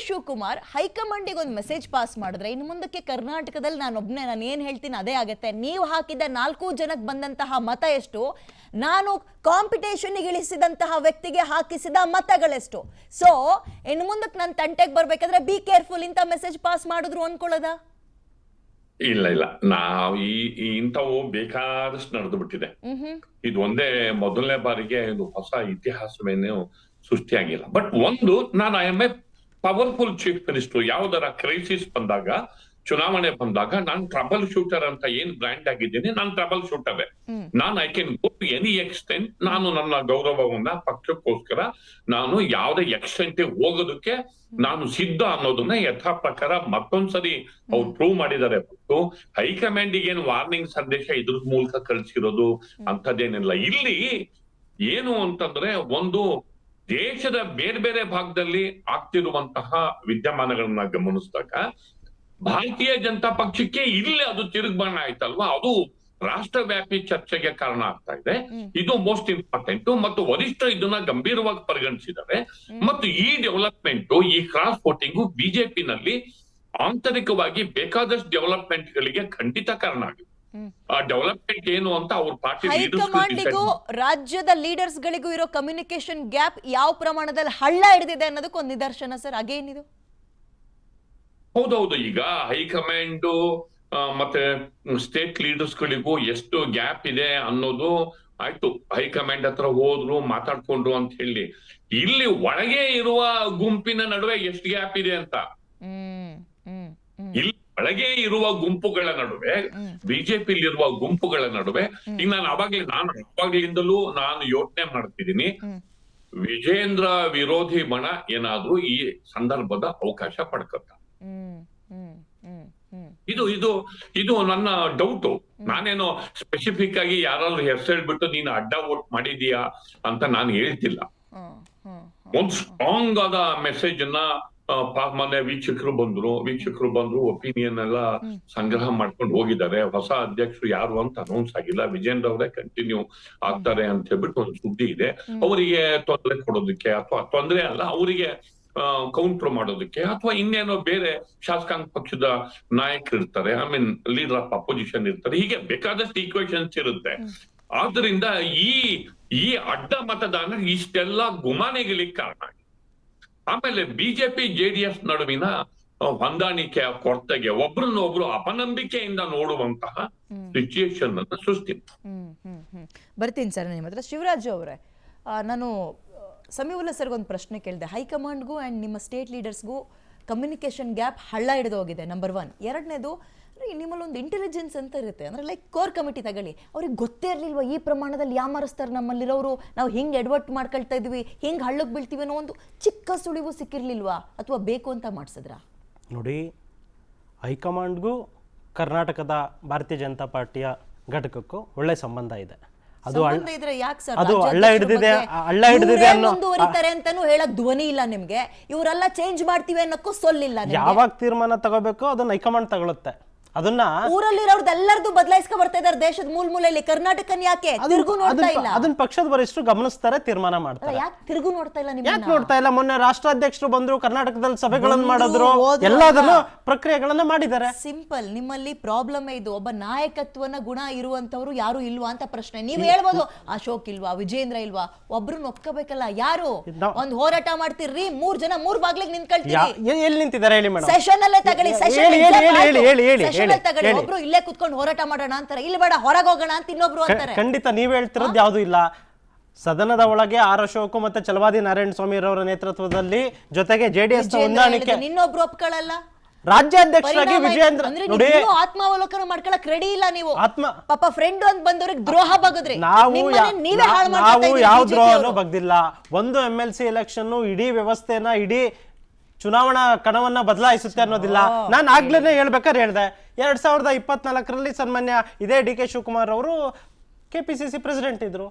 ಶಿವಕುಮಾರ್ ಹೈಕಮಾಂಡಿಗೆ ಒಂದು message pass ಮಾಡಿದ್ರೆ ಇನ್ನು ಮುಂದಕ್ಕೆ ಕರ್ನಾಟಕದಲ್ಲಿ ನಾನು ಏನ್ ಹೇಳ್ತೀನಿ ಅದೇ ಆಗುತ್ತೆ. ನೀವು ಹಾಕಿದ 4 ಜನಕ್ಕೆ ಬಂದಂತಹ ಮತ ಎಷ್ಟು, ನಾನು ಕಾಂಪಿಟೇಷನ್ಗೆ ಇಳಿಸಿದಂತಹ ವ್ಯಕ್ತಿಗೆ ಹಾಕಿಸಿದ ಮತಗಳೆಷ್ಟು. ಸೊ ಇನ್ನು ಮುಂದಕ್ಕೆ ನನ್ನ ತಂಟೆಗೆ ಬರ್ಬೇಕಾದ್ರೆ ಬಿ ಕೇರ್ಫುಲ್ ಇಂತ ಮೆಸೇಜ್ ಪಾಸ್ ಮಾಡಿದ್ರು ಅನ್ಕೊಳ್ಳೋದ? ಇಲ್ಲ ನಾವ್ ಇಂಥವು ಬೇಕಾದಷ್ಟು ನಡೆದು ಬಿಟ್ಟಿದೆ. ಇದು ಒಂದೇ ಮೊದಲನೇ ಬಾರಿಗೆ ಇದು ಹೊಸ ಇತಿಹಾಸವೇನು ಸೃಷ್ಟಿಯಾಗಿಲ್ಲ. ಬಟ್ ಒಂದು, ನಾನು I M A powerful chief minister. ಯಾವ್ದಾರ ಕ್ರೈಸಿಸ್ ಬಂದಾಗ, ಚುನಾವಣೆ ಬಂದಾಗ ನಾನು ಟ್ರಬಲ್ ಶೂಟರ್ ಅಂತ ಏನ್ ಬ್ರ್ಯಾಂಡ್ ಆಗಿದ್ದೀನಿ, ನಾನು ಟ್ರಬಲ್ ಶೂಟರ್. ನಾನು I can go to any extent. ನಾನು ನನ್ನ ಗೌರವವನ್ನ ಪಕ್ಷಕ್ಕೋಸ್ಕರ ನಾನು ಯಾವುದೇ ಎಕ್ಸ್ಟೆಂಟ್ ಹೋಗೋದಕ್ಕೆ ನಾನು ಸಿದ್ಧ ಅನ್ನೋದನ್ನ ಯಥಾ ಪ್ರಕಾರ ಮತ್ತೊಂದ್ಸರಿ ಅವ್ರು ಪ್ರೂವ್ ಮಾಡಿದ್ದಾರೆ. ಮತ್ತು ಹೈಕಮಾಂಡಿಗೆ ಏನು ವಾರ್ನಿಂಗ್ ಸಂದೇಶ ಇದ್ರ ಮೂಲಕ ಕಳಿಸಿರೋದು ಅಂತದ್ದೇನಿಲ್ಲ. ಇಲ್ಲಿ ಏನು ಅಂತಂದ್ರೆ, ಒಂದು ದೇಶದ ಬೇರೆ ಬೇರೆ ಭಾಗದಲ್ಲಿ ಆಗ್ತಿರುವಂತಹ ವಿದ್ಯಮಾನಗಳನ್ನ ಗಮನಿಸಿದಾಗ ಭಾರತೀಯ ಜನತಾ ಪಕ್ಷಕ್ಕೆ ಇಲ್ಲಿ ಅದು ತಿರುಗ್ಬಾಣ ಆಯ್ತಲ್ವಾ, ಅದು ರಾಷ್ಟ್ರವ್ಯಾಪಿ ಚರ್ಚೆಗೆ ಕಾರಣ ಆಗ್ತಾ ಇದೆ. ಇದು ಮೋಸ್ಟ್ ಇಂಪಾರ್ಟೆಂಟ್. ಮತ್ತು ವರಿಷ್ಠ ಇದನ್ನ ಗಂಭೀರವಾಗಿ ಪರಿಗಣಿಸಿದ್ದಾರೆ. ಮತ್ತು ಈ ಡೆವಲಪ್ಮೆಂಟ್, ಈ ಕ್ರಾಸ್ ವೋಟಿಂಗು ಬಿಜೆಪಿನಲ್ಲಿ ಆಂತರಿಕವಾಗಿ ಬೇಕಾದಷ್ಟು ಡೆವಲಪ್ಮೆಂಟ್ ಗಳಿಗೆ ಖಂಡಿತ ಕಾರಣ ಆಗಿದೆ. ಆ ಡೆವಲಪ್ಮೆಂಟ್ ಏನು ಅಂತ ಅವ್ರ ಪಾರ್ಟಿ ಹೈಕಮಾಂಡಿಗೂ ರಾಜ್ಯದ ಲೀಡರ್ಸ್ ಗಳಿಗೂ ಇರೋ ಕಮ್ಯುನಿಕೇಶನ್ ಗ್ಯಾಪ್ ಯಾವ ಪ್ರಮಾಣದಲ್ಲಿ ಹಳ್ಳ ಹಿಡಿದಿದೆ ಅನ್ನೋದಕ್ಕೆ ಒಂದು ನಿದರ್ಶನ ಸರ್. ಅಗೇನ್ ಇದು ಹೌದೌದು. ಈಗ ಹೈಕಮಾಂಡ್ ಮತ್ತೆ ಸ್ಟೇಟ್ ಲೀಡರ್ಸ್ ಗಳಿಗೂ ಎಷ್ಟು ಗ್ಯಾಪ್ ಇದೆ ಅನ್ನೋದು ಆಯ್ತು. ಹೈಕಮಾಂಡ್ ಹತ್ರ ಹೋದ್ರು, ಮಾತಾಡ್ಕೊಂಡ್ರು ಅಂತ ಹೇಳಿ, ಇಲ್ಲಿ ಒಳಗೆ ಇರುವ ಗುಂಪಿನ ನಡುವೆ ಎಷ್ಟು ಗ್ಯಾಪ್ ಇದೆ ಅಂತ, ಇಲ್ಲಿ ಒಳಗೆ ಇರುವ ಗುಂಪುಗಳ ನಡುವೆ, ಬಿಜೆಪಿಲಿರುವ ಗುಂಪುಗಳ ನಡುವೆ, ಈಗ ನಾನು ಅವಾಗ್ಲಿಂದಲೂ ನಾನು ಯೋಚನೆ ಮಾಡ್ತಿದ್ದೀನಿ, ವಿಜೇಂದ್ರ ವಿರೋಧಿ ಬಣ ಏನಾದ್ರೂ ಈ ಸಂದರ್ಭದ ಅವಕಾಶ ಪಡ್ಕತ್ತ. ಇದು ನನ್ನ ಡೌಟು. ನಾನೇನೋ ಸ್ಪೆಸಿಫಿಕ್ ಆಗಿ ಯಾರಾದ್ರೂ ಹೆಸರು ನೀನು ಅಡ್ಡ ವೋಟ್ ಮಾಡಿದೀಯಾ ಅಂತ ನಾನು ಹೇಳ್ತಿಲ್ಲ. ಒಂದು ಸ್ಟ್ರಾಂಗ್ ಆದ ಮೆಸೇಜ್ ಅನ್ನ ಮೊನ್ನೆ ವೀಕ್ಷಕರು ಬಂದ್ರು, ಒಪಿನಿಯನ್ ಎಲ್ಲ ಸಂಗ್ರಹ ಮಾಡ್ಕೊಂಡು ಹೋಗಿದ್ದಾರೆ. ಹೊಸ ಅಧ್ಯಕ್ಷರು ಯಾರು ಅಂತ ಅನೌನ್ಸ್ ಆಗಿಲ್ಲ. ವಿಜೇಂದ್ರ ಅವರೇ ಕಂಟಿನ್ಯೂ ಆಗ್ತಾರೆ ಅಂತ ಹೇಳ್ಬಿಟ್ಟು ಒಂದು ಸುದ್ದಿ ಇದೆ. ಅವರಿಗೆ ತೊಂದರೆ ಕೊಡೋದಕ್ಕೆ, ಅಥವಾ ತೊಂದರೆ ಅಲ್ಲ, ಅವರಿಗೆ ಕೌಂಟರ್ ಮಾಡೋದಕ್ಕೆ, ಅಥವಾ ಇನ್ನೇನೋ ಬೇರೆ ಶಾಸಕಾಂಗ ಪಕ್ಷದ ನಾಯಕರು ಇರ್ತಾರೆ, I mean leader of opposition ಇರ್ತಾರೆ. ಹೀಗೆ ಬೇಕಾದಷ್ಟು ಈಕ್ವೇಶನ್ಸ್ ಇರುತ್ತೆ. ಆದ್ರಿಂದ ಈ ಅಡ್ಡ ಮತದಾನ ಇಷ್ಟೆಲ್ಲ ಗುಮಾನೆಗಳಿಗೆ ಕಾರಣ ಆಗಿದೆ. ಆಮೇಲೆ ಬಿಜೆಪಿ ಜೆಡಿಎಸ್ ನಡುವಿನ ಹೊಂದಾಣಿಕೆಯ ಕೊರತೆಗೆ, ಒಬ್ರನ್ನೊಬ್ರು ಅಪನಂಬಿಕೆಯಿಂದ ನೋಡುವಂತಹ ಸಿಚುಯೇಷನ್ ಅನ್ನ ಸೃಷ್ಟಿ. ಬರ್ತೀನಿ ಸರ್ ನಿಮ್ಮ ಹತ್ರ. ಶಿವರಾಜ್ ಅವರೇ, ನಾನು ಸಮೀವುಲ್ಲಾ ಸರ್ಗೆ ಒಂದು ಪ್ರಶ್ನೆ ಕೇಳಿದೆ. ಹೈಕಮಾಂಡ್ಗೂ ಆ್ಯಂಡ್ ನಿಮ್ಮ ಸ್ಟೇಟ್ ಲೀಡರ್ಸ್ಗೂ ಕಮ್ಯುನಿಕೇಶನ್ ಗ್ಯಾಪ್ ಹಳ್ಳ ಹಿಡಿದು ಹೋಗಿದೆ, ನಂಬರ್ 1. ಎರಡನೇದು, ನಿಮ್ಮಲ್ಲಿ ಒಂದು ಇಂಟೆಲಿಜೆನ್ಸ್ ಅಂತ ಇರುತ್ತೆ. ಅಂದರೆ ಲೈಕ್ ಕೋರ್ ಕಮಿಟಿ ತಗೊಳ್ಳಿ, ಅವ್ರಿಗೆ ಗೊತ್ತೇ ಇರಲಿಲ್ವಾ ಈ ಪ್ರಮಾಣದಲ್ಲಿ ಯಾಮಾರಿಸ್ತಾರೆ ನಮ್ಮಲ್ಲಿರೋರು, ನಾವು ಹಿಂಗೆ ಎಡವಟ್ಟು ಮಾಡ್ಕೊಳ್ತಾ ಇದ್ವಿ, ಹಿಂಗೆ ಹಳ್ಳಕ್ಕೆ ಬೀಳ್ತೀವಿ ಅನ್ನೋ ಒಂದು ಚಿಕ್ಕ ಸುಳಿವು ಸಿಕ್ಕಿರ್ಲಿಲ್ವಾ, ಅಥವಾ ಬೇಕು ಅಂತ ಮಾಡಿಸಿದ್ರಾ? ನೋಡಿ, ಹೈಕಮಾಂಡ್ಗೂ ಕರ್ನಾಟಕದ ಭಾರತೀಯ ಜನತಾ ಪಾರ್ಟಿಯ ಘಟಕಕ್ಕೂ ಒಳ್ಳೆ ಸಂಬಂಧ ಇದೆ. ಅದು ಹಳ್ಳ ಹಿಡಿದಿದೆ ಮುಂದುವರಿತಾರೆ ಅಂತಾನು ಹೇಳಕ್ ಧ್ವನಿ ಇಲ್ಲ ನಿಮ್ಗೆ. ಇವರೆಲ್ಲ ಚೇಂಜ್ ಮಾಡ್ತೀವಿ ಅನ್ನಕ್ಕೂ ಸೊಲ್ಲಿಲ್ಲ. ಯಾವಾಗ ತೀರ್ಮಾನ ತಗೋಬೇಕು ಅದನ್ನ ಹೈಕಮಾಂಡ್ ತಗೊಳುತ್ತೆ. ಅದನ್ನ ಊರಲ್ಲಿರೋರ್ದೆಲ್ಲರದು ಬದಲಾಯಿಸ್ಕೊ ಬರ್ತಾ ಇದಾರೆ ದೇಶದ ಮೂಲೆಯಲ್ಲಿ. ಕರ್ನಾಟಕನ ಯಾಕೆ ತಿರುಗು ನೋಡ್ತಾ ಇಲ್ಲ? ಅದನ್ನ ಪಕ್ಷದ ವರಿಷ್ಠರು ಗಮನಿಸ್ತಾರೆ, ತೀರ್ಮಾನ ಮಾಡ್ತಾರೆ. ಯಾಕೆ ತಿರುಗು ನೋಡ್ತಾ ಇಲ್ಲ? ಯಾಕೆ ನೋಡ್ತಾ ಇಲ್ಲ? ಮೊನ್ನೆ ರಾಷ್ಟ್ರಾಧ್ಯಕ್ಷರು ಬಂದ್ರು, ಕರ್ನಾಟಕದಲ್ಲಿ ಸಭೆಗಳನ್ನು ಮಾಡಿದ್ರು, ಎಲ್ಲದನ್ನು ಪ್ರಕ್ರಿಯೆಗಳನ್ನ ಮಾಡಿದ್ದಾರೆ. ಸಿಂಪಲ್. ನಿಮ್ಮಲ್ಲಿ ಪ್ರಾಬ್ಲಮ್ ಇದು, ಒಬ್ಬ ನಾಯಕತ್ವನ ಗುಣ ಇರುವಂತವ್ರು ಯಾರು ಇಲ್ವಾ ಅಂತ ಪ್ರಶ್ನೆ. ನೀವ್ ಹೇಳ್ಬೋದು ಅಶೋಕ್ ಇಲ್ವಾ, ವಿಜೇಂದ್ರ ಇಲ್ವಾ, ಒಬ್ರು ಒಪ್ಕೋಬೇಕಲ್ಲ. ಯಾರು ಒಂದ್ ಹೋರಾಟ ಮಾಡ್ತಿರ್ರಿ, 3 ಜನ 3 ಬಾಗ್ಲಿಗೆ ನಿಂತ್ಕೊಳ್ತೀರಿ. ಎಲ್ಲಿ ನಿಂತಿದ್ದಾರೆ ಹೇಳಿ ಮೇಡಮ್? ಸೆಷನ್ ಅಲ್ಲೇ ತಗೊಳ್ಳಿ, ಹೇಳಿ. ಒಬ್ರು ಇಲ್ಲೇ ಕುತ್ಕೊಂಡು ಹೋರಾಟ ಮಾಡೋಣ ಅಂತಾರೆ, ಇಲ್ಲಿ ಬೇಡ ಹೊರಗೆ ಹೋಗೋಣ ಅಂತ ಇನ್ನೊಬ್ರು ಅಂತಾರೆ. ಖಂಡಿತ ನೀವ್ ಹೇಳ್ತಿರೋದು ಯಾವ್ದು ಇಲ್ಲ. ಸದನದ ಒಳಗೆ ಆರ್ ಅಶೋಕ್ ಮತ್ತೆ ಚಲವಾದಿ ನಾರಾಯಣ ಸ್ವಾಮಿ ಅವರ ನೇತೃತ್ವದಲ್ಲಿ, ಜೊತೆಗೆ ಜೆಡಿಎಸ್ ಹೊಂದಾಣಿಕೆ, ಇನ್ನೊಬ್ರು ಒಪ್ಕೊಳ್ಳಲ್ಲ. ರಾಜ್ಯಾಧ್ಯಕ್ಷರಾಗಿ ವಿಜೇಂದ್ರ ನೋಡಿ, ಆತ್ಮಾವಲೋಕನ ಮಾಡ್ಕೊಳಕ್ ರೆಡಿ ಇಲ್ಲ ನೀವು. ಪಾಪ ಫ್ರೆಂಡ್ ಅಂತ ಬಂದವ್ರಿಗೆ ದ್ರೋಹ ಬಗದ್ರಿ. ನಾವು ಯಾವ ದ್ರೋಹನೂ ಬಗ್ದಿಲ್ಲ. ಒಂದು MLC ಎಲೆಕ್ಷನ್ ಇಡೀ ವ್ಯವಸ್ಥೆನ, ಇಡೀ ಚುನಾವಣಾ ಕಣವನ್ನ ಬದಲಾಯಿಸುತ್ತೆ ಅನ್ನೋದಿಲ್ಲ. ನಾನು ಆಗ್ಲೇನೆ ಹೇಳ್ಬೇಕಾದ್ರೆ ಹೇಳ್ದೆ, 2024ರಲ್ಲಿ ಸನ್ಮಾನ್ಯ ಇದೇ DK ಶಿವಕುಮಾರ್ ಅವರು KPCC ಪ್ರೆಸಿಡೆಂಟ್ ಇದ್ರು.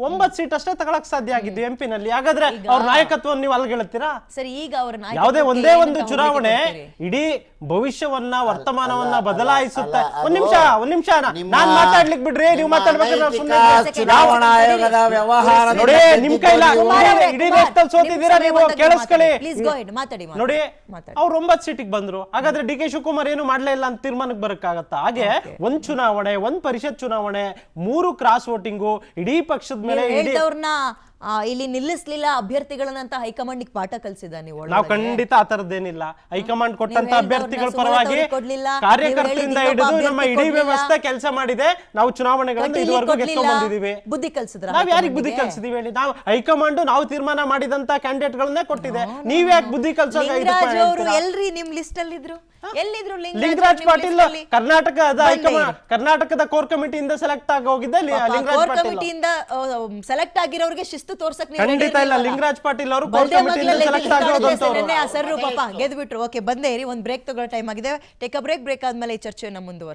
9 ಸೀಟ್ ಅಷ್ಟೇ ತಗೊಳಕ್ ಸಾಧ್ಯ ಆಗಿದ್ದು MP ನಲ್ಲಿ. ಹಾಗಾದ್ರೆ ಅವ್ರ ನಾಯಕತ್ವವನ್ನು ನೀವು ಅಲ್ಗೆಳ್ತೀರಾ? ಸರಿ, ಈಗ ಅವರ ಯಾವುದೇ ಒಂದೇ ಒಂದು ಚುನಾವಣೆ ಇಡೀ ಭವಿಷ್ಯವನ್ನ ವರ್ತಮಾನವನ್ನ ಬದಲಾಯಿಸುತ್ತೆ. ಒಂದ್ ನಿಮಿಷ ನಾನ್ ಮಾತಾಡ್ಲಿಕ್ ಬಿಡ್ರಿ, ನೀವು ಮಾತಾಡ್ಬೇಕಾದ್ರೆ ನಾವು ಸುಮ್ನೆ ಚುನಾವಣಾ ಆಯೋಗದ ವ್ಯವಹಾರ ನೋಡಿ, ನಿಮ್ ಕೈಲ ಇಡೀ ದೇಶದಲ್ಲಿ ಸೋತಿದ್ದೀರಾ ನೀವು, ಕೇಳಿಸ್ಕೊಳ್ಳಿ. ಪ್ಲೀಸ್ ಗೋ ಹೆಡ್, ಮಾತಾಡಿ. ನೋಡಿ, ಅವ್ರು 9 ಸೀಟಿಗೆ ಬಂದ್ರು. ಹಾಗಾದ್ರೆ DK ಶಿವಕುಮಾರ್ ಏನು ಮಾಡ್ಲೇ ಇಲ್ಲ ಅಂತ ತೀರ್ಮಾನಕ್ಕೆ ಬರಕ್ಕಾಗತ್ತಾ? ಹಾಗೆ ಒಂದ್ ಚುನಾವಣೆ, ಒಂದ್ ಪರಿಷತ್ ಚುನಾವಣೆ, 3 ಕ್ರಾಸ್ ವೋಟಿಂಗು, ಇಡೀ ಪಕ್ಷದ ಮೇಲೆ ಹೇಳ್ದವ್ರನ್ನ ಇಲ್ಲಿ ನಿಲ್ಲಿಸ್ಲಿಲ್ಲ ಅಭ್ಯರ್ಥಿಗಳನ್ನ ಅಂತ ಹೈಕಮಾಂಡ್ ಪಾಠ ಕಲ್ಸಿದ ನೀವು? ನಾವು ಖಂಡಿತ ಆ ತರದ್ದೇನಿಲ್ಲ. ಹೈಕಮಾಂಡ್ ಕೊಟ್ಟಂತ ಅಭ್ಯರ್ಥಿಗಳ ಪರವಾಗಿ ಕಾರ್ಯಕರ್ತರಿಂದ ಹಿಡಿದು ನಮ್ಮ ಇಡೀ ವ್ಯವಸ್ಥೆ ಕೆಲಸ ಮಾಡಿದೆ. ನಾವು ಚುನಾವಣೆಗಳನ್ನು ಇದುವರೆಗೂ ಗೆದ್ಕೊಂಡು ಬಂದಿದ್ದೀವಿ. ಬುದ್ಧಿ ಕಲ್ಸಿದ್ರ? ನಾವ್ ಯಾರಿಗೆ ಬುದ್ಧಿ ಕಲ್ಸಿದೀವಿ ಹೇಳಿ? ನಾವು ಹೈಕಮಾಂಡ್ ನಾವು ತೀರ್ಮಾನ ಮಾಡಿದಂತ ಕ್ಯಾಂಡಿಡೇಟ್ ಗಳನ್ನೇ ಕೊಟ್ಟಿದೆ. ನೀವ್ ಯಾಕೆ ಬುದ್ಧಿ ಲಿಂಗರಾಜ್ ಅವರು ಎಲ್ರಿ ನಿಮ್ ಲಿಸ್ಟ್ ಅಲ್ಲಿ ಇದ್ರು? ಎಲ್ಲಿದ್ರು ಲಿಂಗರಾಜ್ ಪಾಟೀಲ್? ಕರ್ನಾಟಕದ ಕೋರ್ ಕಮಿಟಿಯಿಂದ ಸೆಲೆಕ್ಟ್ ಆಗಿ ಹೋಗಿದ್ದೆ ಲಿಂಗರಾಜ್ ಕೋರ್ ಪಾಟೀಲ್. ಕಮಿಟಿಯಿಂದ ಸೆಲೆಕ್ಟ್ ಆಗಿರೋರಿಗೆ ಶಿಸ್ತು ತೋರ್ಸಕ್ ನೀವು ಖಂಡಿತ ಇಲ್ಲ. ಲಿಂಗರಾಜ್ ಪಾಟೀಲ್ ಅವರು ಕೋರ್ ಕಮಿಟಿಯಿಂದ ಸೆಲೆಕ್ಟ್ ಆಗಿರೋದಂತವ್ರು. ಸರ್ ಪಾಪ ಗೆದ್ಬಿಟ್ರು. ಓಕೆ, ಬಂದೇ ಇರಿ, ಒಂದ್ ಬ್ರೇಕ್ ತಗೊಳ್ಳೋ ಟೈಮ್ ಆಗಿದೆ. ಟೇಕ್ ಅ ಬ್ರೇಕ್ ಆದ್ಮೇಲೆ ಈ ಚರ್ಚೆಯನ್ನ ಮುಂದುವರಿಸಿ.